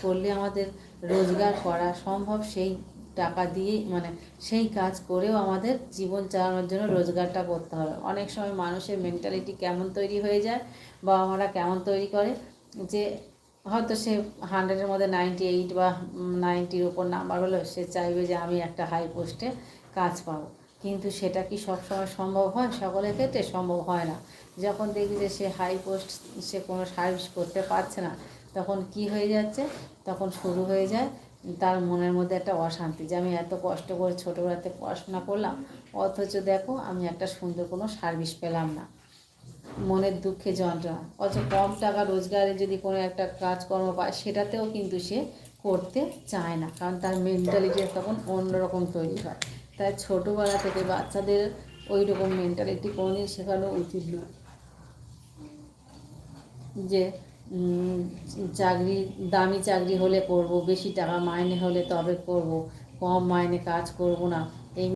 করলে আমাদের রোজগার করা সম্ভব, সেই টাকা দিয়েই মানে সেই কাজ করেও আমাদের জীবন চালানোর জন্য রোজগারটা করতে হবে। অনেক সময় মানুষের মেন্টালিটি কেমন তৈরি হয়ে যায়, বাবা মারা কেমন তৈরি করে, যে হয়তো সে 100-এর মধ্যে 98 বা 90-র ওপর নাম্বার হলো, সে চাইবে যে আমি একটা হাই পোস্টে কাজ পাবো। কিন্তু সেটা কি সবসময় সম্ভব হয়? সকলের ক্ষেত্রে সম্ভব হয় না। যখন দেখবি যে সে হাই পোস্ট, সে কোনো সার্ভিস করতে পারছে না, তখন কি হয়ে যাচ্ছে, তখন শুরু হয়ে যায় তার মনের মধ্যে একটা অশান্তি, যে আমি এত কষ্ট করে ছোটোবেলাতে পড়াশোনা করলাম, অথচ দেখো আমি একটা সুন্দর কোনো সার্ভিস পেলাম না, মনের দুঃখে যন্ত্রণা। অথচ কম টাকা রোজগারে যদি কোনো একটা কাজকর্ম পায়, সেটাতেও কিন্তু সে করতে চায় না, কারণ তার মেন্টালিটি তখন অন্যরকম তৈরি হয়। তাই ছোটোবেলা থেকে বাচ্চাদের ওই রকম মেন্টালিটি কোনোদিন শেখানো উচিত নয়, যে চাকরি, দামি চাকরি হলে করব, বেশি টাকা মাইনে হলে তবে করব, কম মাইনে কাজ করব না, এই